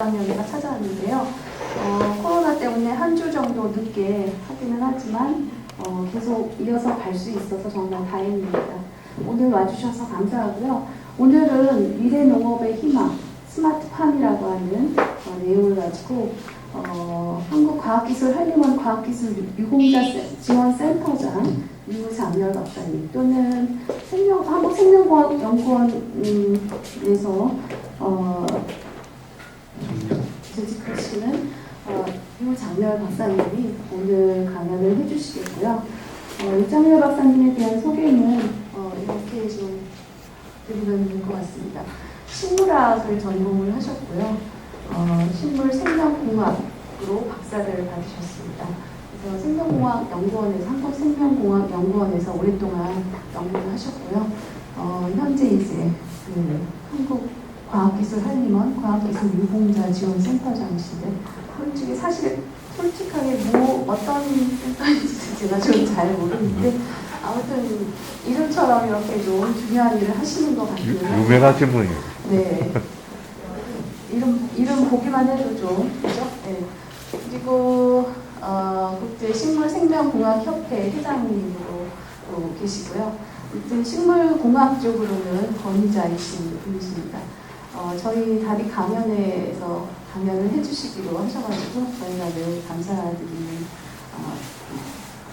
연애가 찾아왔는데요. 코로나 때문에 한 주 정도 늦게 하기는 하지만 계속 이어서 갈 수 있어서 정말 다행입니다. 오늘 와주셔서 감사하고요. 오늘은 미래농업의 희망, 스마트팜이라고 하는 내용을 가지고 한국과학기술한림원 과학기술 유공자 지원센터장 유장렬 박사님 또는 한국생명과학연구원에서 재직하시는 유장렬 박사님이 오늘 강연을 해주시겠고요. 유장렬 박사님에 대한 소개는 이렇게 좀 드리면 될 것 같습니다. 식물학을 전공을 하셨고요. 식물생명공학으로 박사를 받으셨습니다. 그래서 생명공학연구원에서 한국생명공학연구원에서 오랫동안 연구를 하셨고요. 현재 이제 한국과학기술한림원 과학기술 유공자 지원센터장이신데 솔직하게 어떤 센터인지 제가 좀 잘 모르는데 아무튼 이름처럼 이렇게 좀 중요한 일을 하시는 것 같아요. 유명하신 분이에요. 네. 이름 보기만 해도 좀 그죠? 네. 그리고 국제식물생명공학협회 회장님으로 계시고요. 아무튼 식물공학 쪽으로는 권위자이신 분이십니다. 저희 다리 강연회에서 강연을 해주시기로 하셔가지고 저희가 늘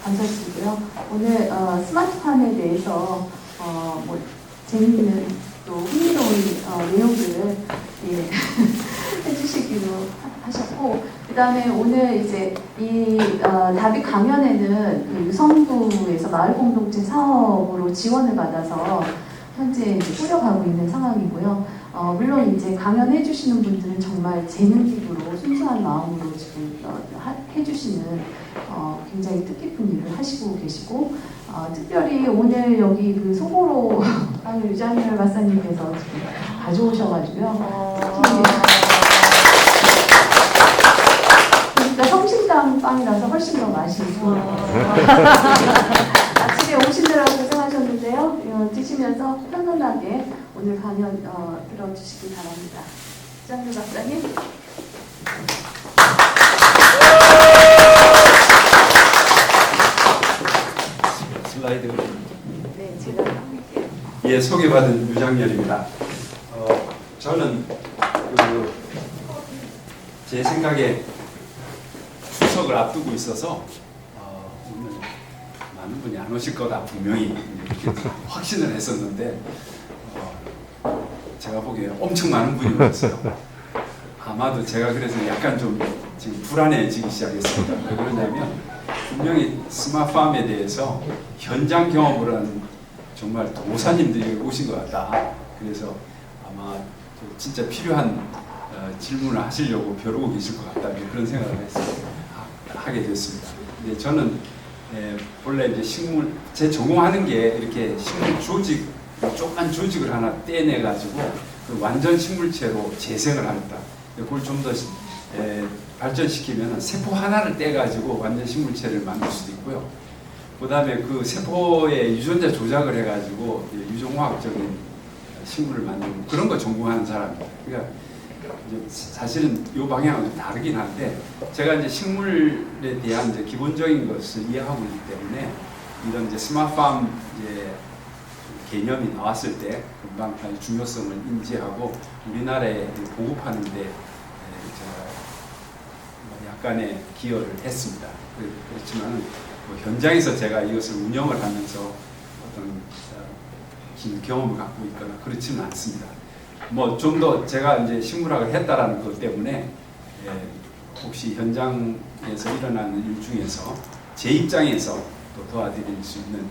감사드리고요. 오늘 스마트팜에 대해서 재미있는 또 흥미로운 내용들을 해주시기로 하셨고, 그 다음에 오늘 이제 이 다비 강연에는 유성구에서 마을공동체 사업으로 지원을 받아서 현재 이제 꾸려가고 있는 상황이고요. 물론 이제 강연해 주시는 분들은 정말 재능기부로 순수한 마음으로 지금 해주시는 굉장히 뜻깊은 일을 하시고 계시고, 특별히 오늘 여기 그 소보로 빵을 유장렬 박사님께서 지금 가져오셔가지고요. 그러니까 성심당 빵이라서 훨씬 더 맛이 좋아요. 아침에 오시느라고 고생하셨는데요. 드시면서 편안하게 오늘 강연 들어주시기 바랍니다. 유장렬 박사님. 슬라이드. 네, 제가 할게요. 예, 소개받은 유장렬입니다. 저는 제 생각에 추석을 앞두고 있어서 오늘 많은 분이 안 오실 거다 분명히 이렇게 확신을 했었는데 제가 보기에 엄청 많은 분이 오셨어요. 아마도 제가 그래서 약간 좀 지금 불안해지기 시작했습니다. 왜 그러냐면 분명히 스마트팜에 대해서 현장 경험을 한 정말 도사님들이 오신 것 같다. 그래서 아마 진짜 필요한 질문을 하시려고 벼르고 계실 것 같다. 그런 생각을 하게 됐습니다. 근데 저는 본래 이제 제 전공하는 게 이렇게 식물 조직, 조그만 조직을 하나 떼내가지고 그 완전 식물체로 재생을 하겠다. 그걸 좀 더 발전시키면 세포 하나를 떼가지고 완전 식물체를 만들 수도 있고요. 그 다음에 그 세포의 유전자 조작을 해가지고 유전공학적인 식물을 만드는 그런 거 전공하는 사람입니다. 그러니까 사실은 이 방향은 좀 다르긴 한데 제가 이제 식물에 대한 이제 기본적인 것을 이해하고 있기 때문에 이런 이제 스마트팜 개념이 나왔을 때 금방 중요성을 인지하고 우리나라에 보급하는데 제가 약간의 기여를 했습니다. 그렇지만 현장에서 제가 이것을 운영을 하면서 어떤 긴 경험을 갖고 있거나 그렇지는 않습니다. 좀 더 제가 이제 식물학을 했다라는 것 때문에 혹시 현장에서 일어나는 일 중에서 제 입장에서 또 도와드릴 수 있는,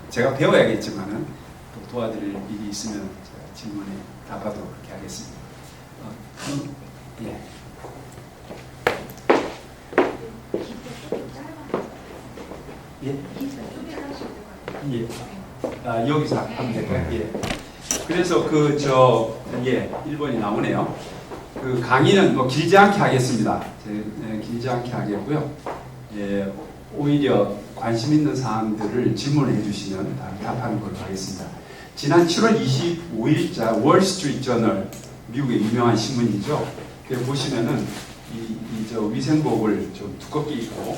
제가 배워야겠지만은 또 도와드릴 일이 있으면 제가 질문에 답하도록 그렇게 하겠습니다. 예. 예? 예. 여기서 하면 될까요? 예. 그래서 1번이 나오네요. 그 강의는 길지 않게 하겠습니다. 길지 않게 하겠고요. 예, 오히려 관심 있는 사항들을 질문해 주시면 답하는 걸로 하겠습니다. 지난 7월 25일자 월스트리트 저널, 미국의 유명한 신문이죠. 그 보시면은 저 위생복을 좀 두껍게 입고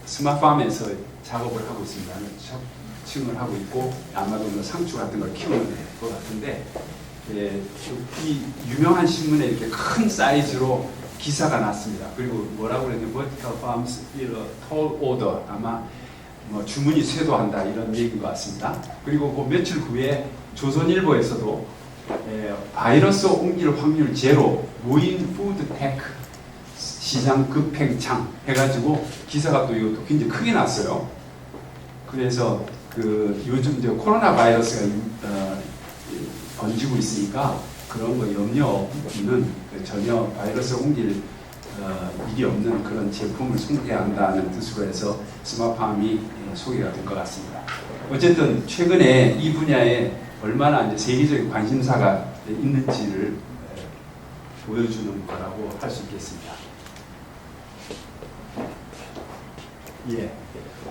스마팜에서 작업을 하고 있습니다. 층을 하고 있고 아마도 뭐 상추 같은 걸 키우는 것 같은데 이 유명한 신문에 이렇게 큰 사이즈로 기사가 났습니다. 그리고 뭐라고 그랬는데 vertical farms will tall order 아마 뭐 주문이 쇄도한다 이런 얘기인 것 같습니다. 그리고 그 며칠 후에 조선일보에서도 바이러스 옮길 확률 제로 무인 푸드테크 시장 급팽창 해가지고 기사가 또 이것도 굉장히 크게 났어요. 그래서 그 요즘 이제 코로나 바이러스가 번지고 있으니까 그런 거 염려 없는 전혀 바이러스 옮길 일이 없는 그런 제품을 소개해야 한다는 뜻으로 해서 스마팜이 소개가 된 것 같습니다. 어쨌든 최근에 이 분야에 얼마나 이제 세계적인 관심사가 있는지를 보여주는 거라고 할 수 있겠습니다. 예.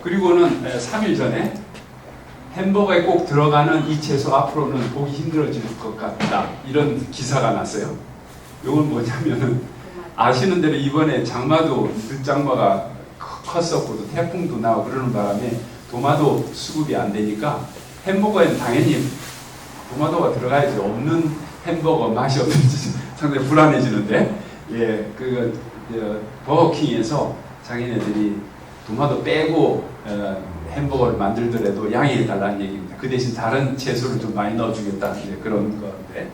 그리고는 3일 전에 햄버거에 꼭 들어가는 이 채소 앞으로는 보기 힘들어질 것 같다 이런 기사가 났어요. 이건 뭐냐면은 아시는 대로 이번에 장마도 늦장마가 컸었고 또 태풍도 나고 그러는 바람에 도마도 수급이 안 되니까 햄버거에는 당연히 도마도가 들어가야지 없는 햄버거 맛이 어떨지 상당히 불안해지는데 버거킹에서 자기네들이 도마도 빼고 햄버거를 만들더라도 양해해달라는 얘기입니다. 그 대신 다른 채소를 좀 많이 넣어주겠다는 그런 건데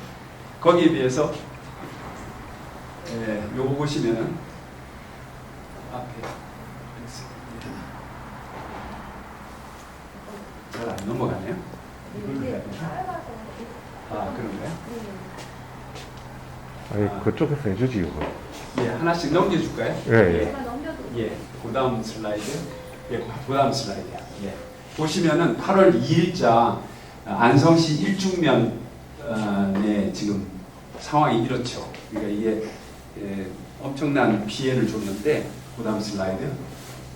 거기에 비해서 요거 보시면은 앞에 잘 안 넘어가네요. 아 그런가요? 아니 그쪽에서 해주지 이거. 예 하나씩 넘겨줄까요? 예. 예. 그다음 슬라이드. 예, 그다음 슬라이드야. 예. 보시면은 8월 2일자 안성시 일중면에 지금 상황이 이렇죠. 그러니까 이게 엄청난 피해를 줬는데 그다음 슬라이드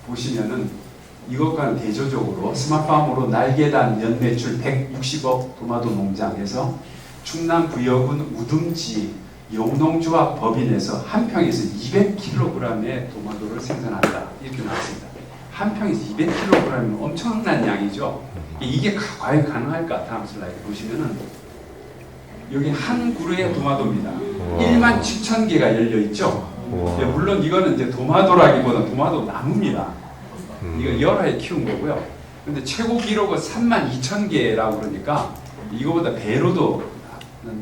보시면은 이것과는 대조적으로 스마트팜으로 날개단 연매출 160억 도마도 농장에서 충남 부여군 우등지 영농조합 법인에서 한 평에서 200kg의 도마도를 생산한다 이렇게 나왔습니다. 한 평에서 200kg이면 엄청난 양이죠. 이게 과연 가능할까? 다음 슬라이드 보시면은 여기 한 그루의 도마도입니다. 1만 7천 개가 열려 있죠. 예, 물론 이거는 이제 도마도라기보다 도마도 나무입니다. 이거 열화에 키운 거고요. 근데 최고 기록은 3만 2천 개라고 그러니까 이거보다 배로도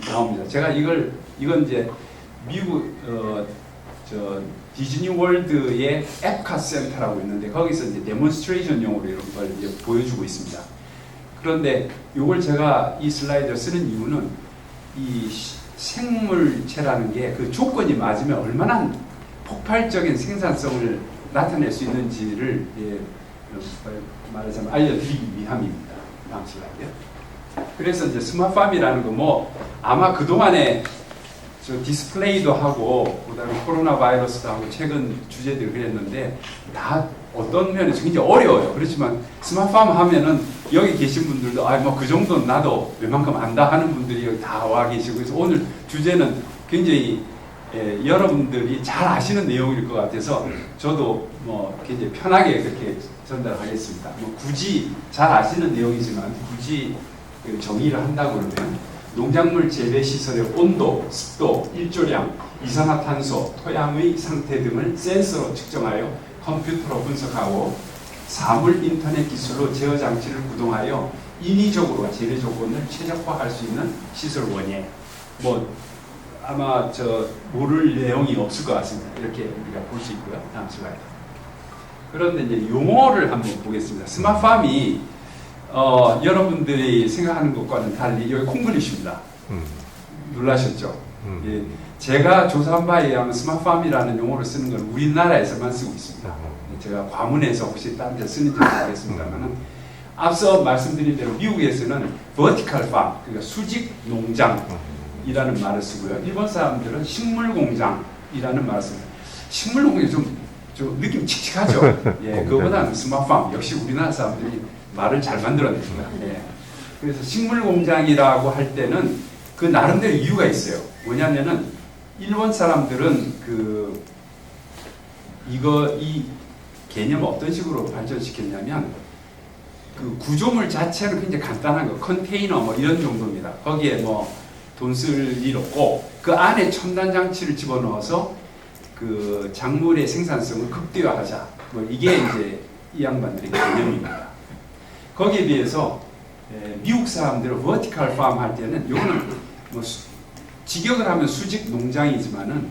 나옵니다. 제가 이건 이제 미국 디즈니 월드의 앱카 센터라고 있는데 거기서 이제 데몬스트레이션용으로 이런 걸 이제 보여주고 있습니다. 그런데 이걸 제가 이 슬라이드를 쓰는 이유는 이 생물체라는 게 그 조건이 맞으면 얼마나 폭발적인 생산성을 나타낼 수 있는지를 말하자면 알려드리기 위함입니다. 다음 슬라이드. 그래서 이제 스마트팜이라는 거 뭐 아마 그 동안에 저 디스플레이도 하고 그다음에 코로나 바이러스도 하고 최근 주제들 그랬는데 다 어떤 면에서 굉장히 어려워요. 그렇지만 스마트팜 하면은 여기 계신 분들도 뭐 그 정도는 나도 웬만큼 안다 하는 분들이 여기 다 와 계시고 그래서 오늘 주제는 굉장히 여러분들이 잘 아시는 내용일 것 같아서 저도 뭐 굉장히 편하게 그렇게 전달하겠습니다. 뭐 굳이 잘 아시는 내용이지만 굳이 정의를 한다고 그러면 농작물 재배 시설의 온도, 습도, 일조량, 이산화탄소, 토양의 상태 등을 센서로 측정하여 컴퓨터로 분석하고 사물 인터넷 기술로 제어 장치를 구동하여 인위적으로 재배 조건을 최적화할 수 있는 시설 원예. 뭐 아마 모를 내용이 없을 것 같습니다. 이렇게 우리가 볼 수 있고요. 다음 슬라이드. 그런데 이제 용어를 한번 보겠습니다. 스마트팜이 여러분들이 생각하는 것과는 달리 여기 콩글리시입니다. 놀라셨죠? 예, 제가 조사한 바에 의하면 스마트팜이라는 용어를 쓰는 건 우리나라에서만 쓰고 있습니다. 제가 과문해서 혹시 다른 데 쓰는지 모르겠습니다만 앞서 말씀드린 대로 미국에서는 vertical farm, 그러니까 수직 농장이라는 말을 쓰고요. 일본 사람들은 식물 공장이라는 말을 씁니다. 식물 공장이 좀 느낌 칙칙하죠? 예, 그거보다는 스마트팜, 역시 우리나라 사람들이 말을 잘 만들어냅니다. 예. 그래서 식물 공장이라고 할 때는 그 나름대로 이유가 있어요. 뭐냐면은 일본 사람들은 이 개념을 어떤 식으로 발전시켰냐면 그 구조물 자체는 굉장히 간단한 거, 컨테이너 뭐 이런 정도입니다. 거기에 뭐 돈 쓸 일 없고 그 안에 첨단 장치를 집어넣어서 그 작물의 생산성을 극대화하자. 뭐 이게 이제 이 양반들의 개념입니다. 거기에 비해서 미국 사람들은 vertical farm 할 때는 요거는 뭐 직역을 하면 수직 농장이지만은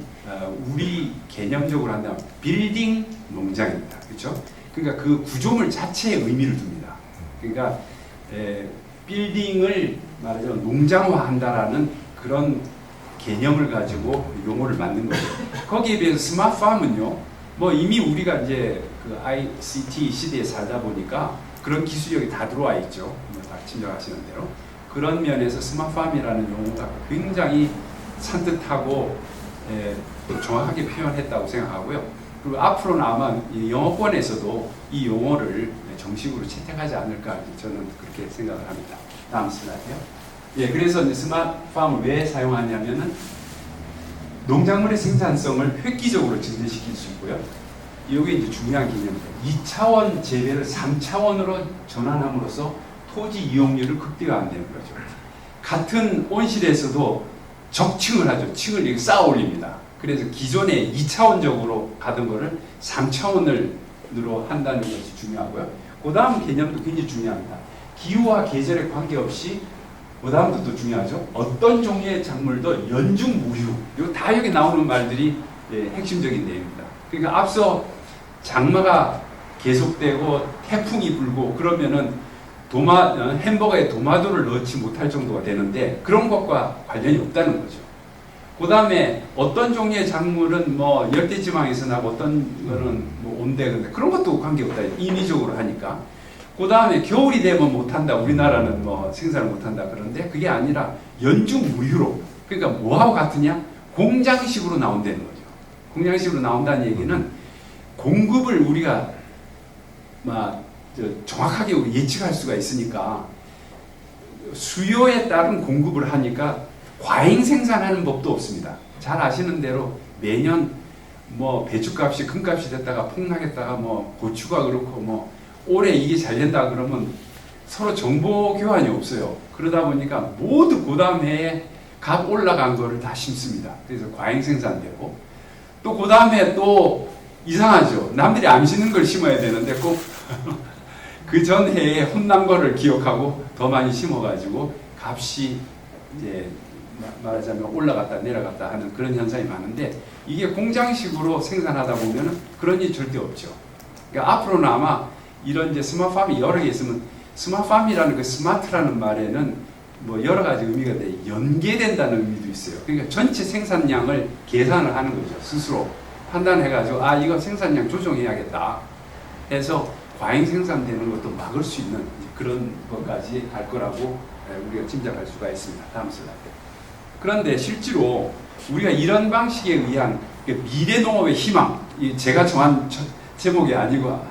우리 개념적으로 한다면 빌딩 농장입니다. 그렇죠? 그러니까 그 구조물 자체에 의미를 둡니다. 그러니까 빌딩을 말하자면 농장화한다라는 그런 개념을 가지고 용어를 만든 거죠. 거기에 비해서 스마트팜은요, 뭐 이미 우리가 이제 그 ICT 시대에 살다 보니까 그런 기술력이 다 들어와 있죠. 다 친절하시는 대로. 그런 면에서 스마트팜이라는 용어가 굉장히 산뜻하고 또 정확하게 표현했다고 생각하고요. 그리고 앞으로는 아마 영어권에서도 이 용어를 정식으로 채택하지 않을까 저는 그렇게 생각을 합니다. 다음 슬라이드요. 예, 그래서 이제 스마트팜을 왜 사용하냐면은 농작물의 생산성을 획기적으로 증대시킬 수 있고요. 이게 이제 중요한 개념입니다. 2차원 재배를 3차원으로 전환함으로써 토지 이용률을 극대화한다는 거죠. 같은 온실에서도 적층을 하죠. 층을 이렇게 쌓아 올립니다. 그래서 기존에 2차원적으로 가던 거를 3차원으로 한다는 것이 중요하고요. 그 다음 개념도 굉장히 중요합니다. 기후와 계절에 관계없이 그 다음도 또 중요하죠. 어떤 종류의 작물도 연중무휴. 이거 다 여기 나오는 말들이 핵심적인 내용입니다. 그러니까 앞서 장마가 계속되고 태풍이 불고 그러면은 햄버거에 도마도를 넣지 못할 정도가 되는데 그런 것과 관련이 없다는 거죠. 그 다음에 어떤 종류의 작물은 뭐 열대지방에서 나고 어떤 거는 뭐 온대 그런 것도 관계없다. 인위적으로 하니까. 그 다음에 겨울이 되면 못한다. 우리나라는 뭐 생산을 못한다. 그런데 그게 아니라 연중무휴로. 그러니까 뭐하고 같으냐? 공장식으로 나온다는 거죠. 공장식으로 나온다는 얘기는 공급을 우리가 정확하게 예측할 수가 있으니까 수요에 따른 공급을 하니까 과잉 생산하는 법도 없습니다. 잘 아시는 대로 매년 뭐 배추값이 금값이 됐다가 폭락했다가 뭐 고추가 그렇고 뭐 올해 이게 잘 된다 그러면 서로 정보 교환이 없어요. 그러다 보니까 모두 그 다음 해에 값 올라간 거를 다 심습니다. 그래서 과잉 생산되고 또 그 다음에 또 이상하죠. 남들이 안 심는 걸 심어야 되는데 꼭 그 전 해에 혼난 거를 기억하고 더 많이 심어가지고 값이 이제 말하자면 올라갔다 내려갔다 하는 그런 현상이 많은데 이게 공장식으로 생산하다 보면은 그런 일이 절대 없죠. 그러니까 앞으로는 아마 이런 이제 스마트팜이 여러 개 있으면 스마트팜이라는 그 스마트라는 말에는 뭐 여러 가지 의미가 돼 연계된다는 의미도 있어요. 그러니까 전체 생산량을 계산을 하는 거죠. 스스로 판단해가지고 이거 생산량 조정해야겠다 해서 과잉 생산되는 것도 막을 수 있는 그런 것까지 갈 거라고 우리가 짐작할 수가 있습니다. 다음 슬라이드. 그런데 실제로 우리가 이런 방식에 의한 미래 농업의 희망, 제가 정한 제목이 아니고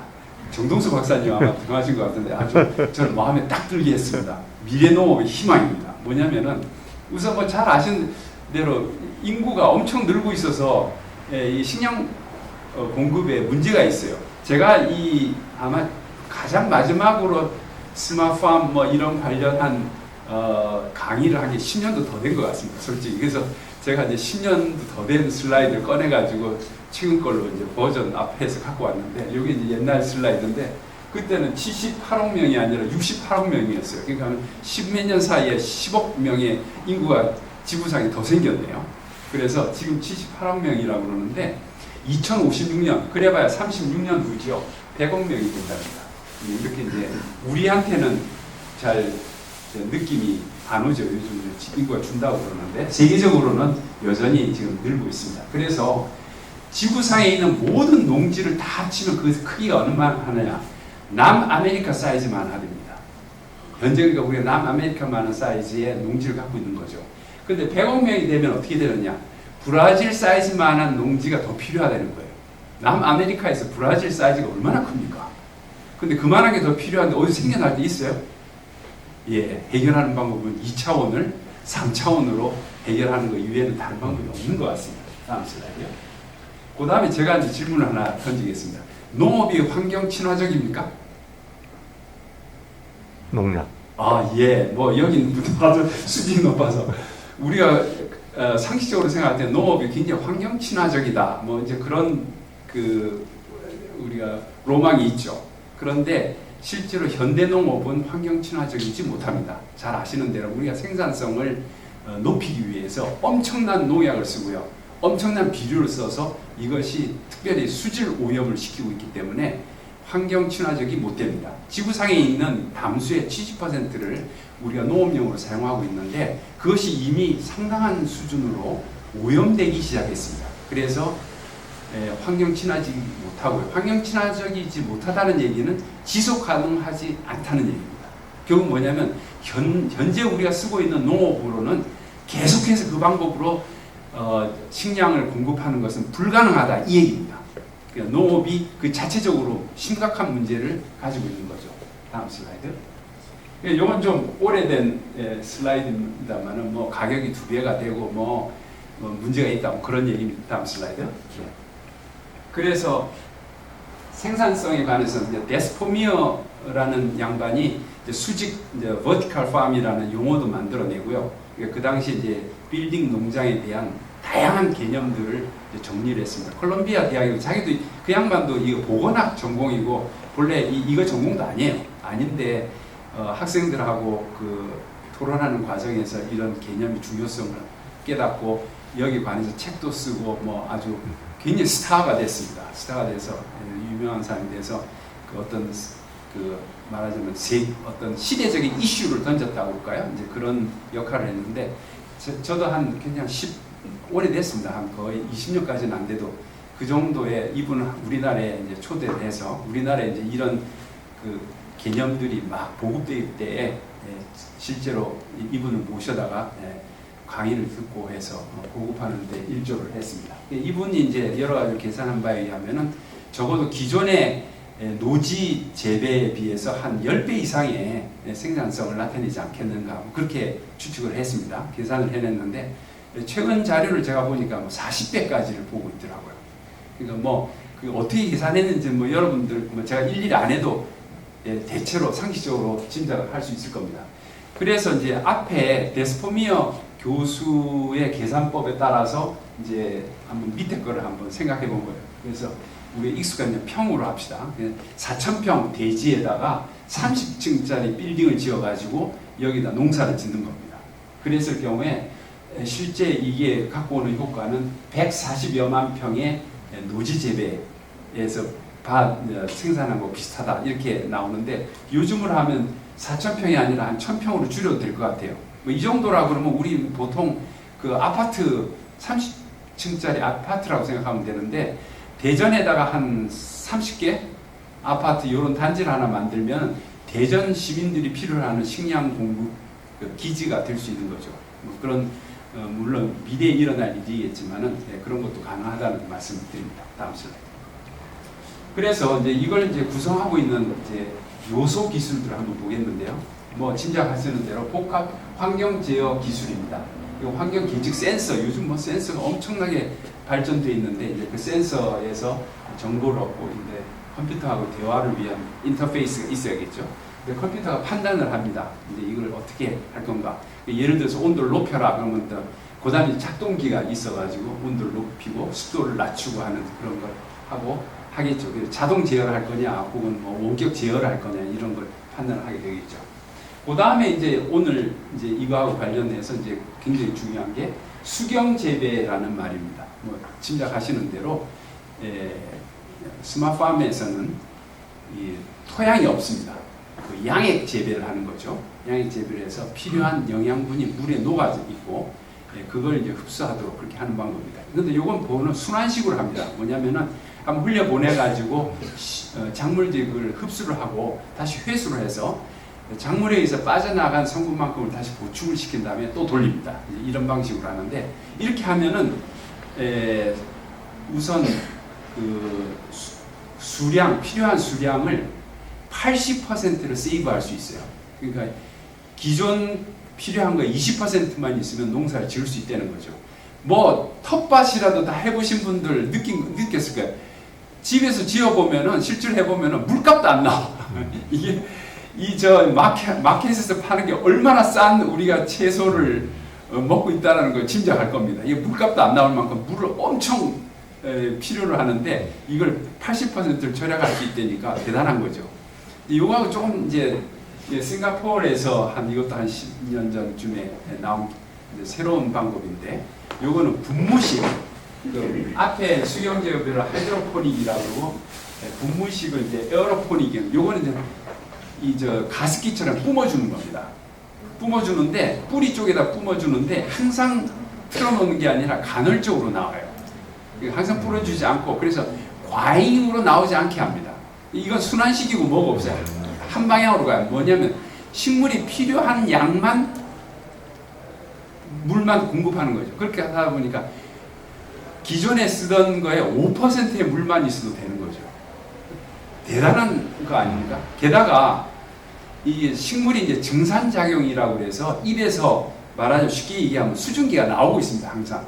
정동수 박사님 아마 정하신 것 같은데 아주 저는 마음에 딱 들게 했습니다. 미래 농업의 희망입니다. 뭐냐면은 우선 뭐 잘 아시는 대로 인구가 엄청 늘고 있어서 이 식량 공급에 문제가 있어요. 제가 아마 가장 마지막으로 스마트팜 뭐 이런 관련한 강의를 한 게 10년도 더 된 것 같습니다. 솔직히. 그래서 제가 이제 10년도 더 된 슬라이드를 꺼내가지고 지금 걸로 이제 버전 앞에서 갖고 왔는데, 여기 이제 옛날 슬라이드인데, 그때는 78억 명이 아니라 68억 명이었어요. 그러니까 10몇 년 사이에 10억 명의 인구가 지구상에 더 생겼네요. 그래서 지금 78억 명이라고 그러는데, 2056년, 그래봐야 36년 후죠. 100억 명이 된답니다. 이렇게 이제 우리한테는 잘 느낌이 안 오죠. 요즘 인구가 준다고 그러는데 세계적으로는 여전히 지금 늘고 있습니다. 그래서 지구상에 있는 모든 농지를 다 합치면 그 크기가 얼마나 하느냐? 남아메리카 사이즈만 합니다. 현재 그러니까 우리가 남아메리카만한 사이즈의 농지를 갖고 있는 거죠. 근데 100억 명이 되면 어떻게 되느냐? 브라질 사이즈만한 농지가 더 필요하다는 거예요. 남아메리카에서 브라질 사이즈가 얼마나 큽니까? 근데 그만한 게 더 필요한데 어디서 생겨날 때 있어요? 예, 해결하는 방법은 2차원을 3차원으로 해결하는 것 이외에는 다른 방법이 없는 것 같습니다. 다음 슬라이드요. 그 다음에 제가 이제 질문을 하나 던지겠습니다. 농업이 환경 친화적입니까? 농약. 아, 예. 뭐 여긴 아주 수준이 높아서 우리가 상식적으로 생각할 때 농업이 굉장히 환경 친화적이다. 뭐 이제 그런 그 우리가 로망이 있죠. 그런데 실제로 현대 농업은 환경 친화적이지 못합니다. 잘 아시는 대로 우리가 생산성을 높이기 위해서 엄청난 농약을 쓰고요. 엄청난 비료를 써서 이것이 특별히 수질 오염을 시키고 있기 때문에 환경 친화적이 못 됩니다. 지구상에 있는 담수의 70%를 우리가 농업용으로 사용하고 있는데 그것이 이미 상당한 수준으로 오염되기 시작했습니다. 그래서 환경 친화적이지 못하고요. 환경 친화적이지 못하다는 얘기는 지속 가능하지 않다는 얘기입니다. 결국 뭐냐면 현재 우리가 쓰고 있는 농업으로는 계속해서 그 방법으로 식량을 공급하는 것은 불가능하다 이 얘기입니다. 그러니까 농업이 그 자체적으로 심각한 문제를 가지고 있는 거죠. 다음 슬라이드. 이건 좀 오래된 슬라이드입니다만은 뭐 가격이 2배가 되고 뭐 문제가 있다 뭐 그런 얘기입니다. 다음 슬라이드. 그래서 생산성에 관해서 이제 데스포미어라는 양반이 이제 수직 이제 vertical farm이라는 용어도 만들어내고요. 그 당시 이제 빌딩 농장에 대한 다양한 개념들을 정리를 했습니다. 콜롬비아 대학이 자기도 그 양반도 이거 보건학 전공이고 본래 이거 전공도 아니에요. 아닌데 학생들하고 그 토론하는 과정에서 이런 개념의 중요성을 깨닫고 여기 관해서 책도 쓰고 뭐 아주 굉장히 스타가 됐습니다. 스타가 돼서 유명한 사람이 돼서 그 어떤 그 말하자면 어떤 시대적인 이슈를 던졌다고 할까요? 이제 그런 역할을 했는데 저도 한 그냥 오래됐습니다. 한 거의 20년까지는 안 돼도 그 정도의 이분은 우리나라에 이제 초대를 해서 우리나라에 이제 이런 그 개념들이 막 보급될 때에 실제로 이분을 모셔다가 강의를 듣고 해서 보급하는 데 일조를 했습니다. 이분이 이제 여러 가지 계산한 바에 의하면은 적어도 기존의 노지 재배에 비해서 한 10배 이상의 생산성을 나타내지 않겠는가 그렇게 추측을 했습니다. 계산을 해냈는데 최근 자료를 제가 보니까 뭐 40배까지를 보고 있더라고요. 그러니까 뭐 어떻게 계산했는지 뭐 여러분들 뭐 제가 일일이 안 해도 대체로 상식적으로 짐작을 할 수 있을 겁니다. 그래서 이제 앞에 데스포미어 교수의 계산법에 따라서 이제 한번 밑에 거를 한번 생각해 본 거예요. 그래서 우리 익숙한 평으로 합시다. 4,000평 대지에다가 30층짜리 빌딩을 지어가지고 여기다 농사를 짓는 겁니다. 그랬을 경우에 실제 이게 갖고 오는 효과는 140여만 평의 노지 재배에서 생산한 거 비슷하다 이렇게 나오는데 요즘으로 하면 4,000평이 아니라 한 1,000평으로 줄여도 될 것 같아요. 뭐 이 정도라 그러면 우리 보통 그 아파트 30층짜리 아파트라고 생각하면 되는데 대전에다가 한 30개 아파트 이런 단지를 하나 만들면 대전 시민들이 필요로 하는 식량 공급 기지가 될 수 있는 거죠. 뭐 그런 물론 미래에 일어날 일이겠지만은 그런 것도 가능하다는 말씀을 드립니다. 다음 슬라이드. 그래서 이제 이걸 이제 구성하고 있는 이제 요소 기술들을 한번 보겠는데요. 뭐 짐작하시는 대로 복합 환경 제어 기술입니다. 이 환경 계측 센서, 요즘 뭐 센서가 엄청나게 발전되어 있는데 이제 그 센서에서 정보를 얻고 이제 컴퓨터하고 대화를 위한 인터페이스가 있어야겠죠. 근데 컴퓨터가 판단을 합니다. 이제 이걸 어떻게 할 건가. 예를 들어서 온도를 높여라 그러면 그 다음에 작동기가 있어가지고 온도를 높이고 습도를 낮추고 하는 그런 걸 하고 하겠죠. 자동 제어를 할 거냐, 혹은 뭐 원격 제어를 할 거냐 이런 걸 판단을 하게 되겠죠. 그 다음에 이제 오늘 이제 이거하고 관련해서 이제 굉장히 중요한 게 수경 재배라는 말입니다. 뭐 짐작하시는 대로 스마트팜에서는 이 토양이 없습니다. 그 양액 재배를 하는 거죠. 양액 재배를 해서 필요한 영양분이 물에 녹아 있고 그걸 이제 흡수하도록 그렇게 하는 방법입니다. 그런데 이건 보는 순환식으로 합니다. 뭐냐면은 한번 흘려 보내가지고 작물들이 그걸 흡수를 하고 다시 회수를 해서 작물에 의해서 빠져나간 성분만큼을 다시 보충을 시킨 다음에 또 돌립니다. 이런 방식으로 하는데 이렇게 하면은 우선 그 필요한 수량을 80%를 세이브할 수 있어요. 그러니까 기존 필요한 거 20%만 있으면 농사를 지을 수 있다는 거죠. 뭐 텃밭이라도 다 해보신 분들 느꼈을 거예요. 집에서 지어보면은 실제로 해보면은 물값도 안 나와. 이게 이 저 마켓에서 파는 게 얼마나 싼 우리가 채소를 먹고 있다는 걸 짐작할 겁니다. 이게 물값도 안 나올 만큼 물을 엄청 필요로 하는데 이걸 80%를 절약할 수 있다니까 대단한 거죠. 이거하고 조금 이제 싱가포르에서 이것도 한 10년 전쯤에 나온 새로운 방법인데, 요거는 분무식, 그 앞에 수경재배를 하이드로포닉이라고 분무식을 이제 에어로포닉, 요거는 이제 가습기처럼 뿜어주는 겁니다. 뿜어주는데 뿌리 쪽에다 뿜어주는데 항상 틀어놓는 게 아니라 간헐적으로 나와요. 항상 뿌려주지 않고, 그래서 과잉으로 나오지 않게 합니다. 이건 순환식이고 뭐가 없어요. 한 방향으로 가요. 뭐냐면 식물이 필요한 양만 물만 공급하는 거죠. 그렇게 하다 보니까 기존에 쓰던 거에 5%의 물만 있어도 되는 거죠. 대단한 거 아닙니까? 게다가 이 식물이 이제 증산작용이라고 해서 입에서 말하자면 쉽게 얘기하면 수증기가 나오고 있습니다. 항상.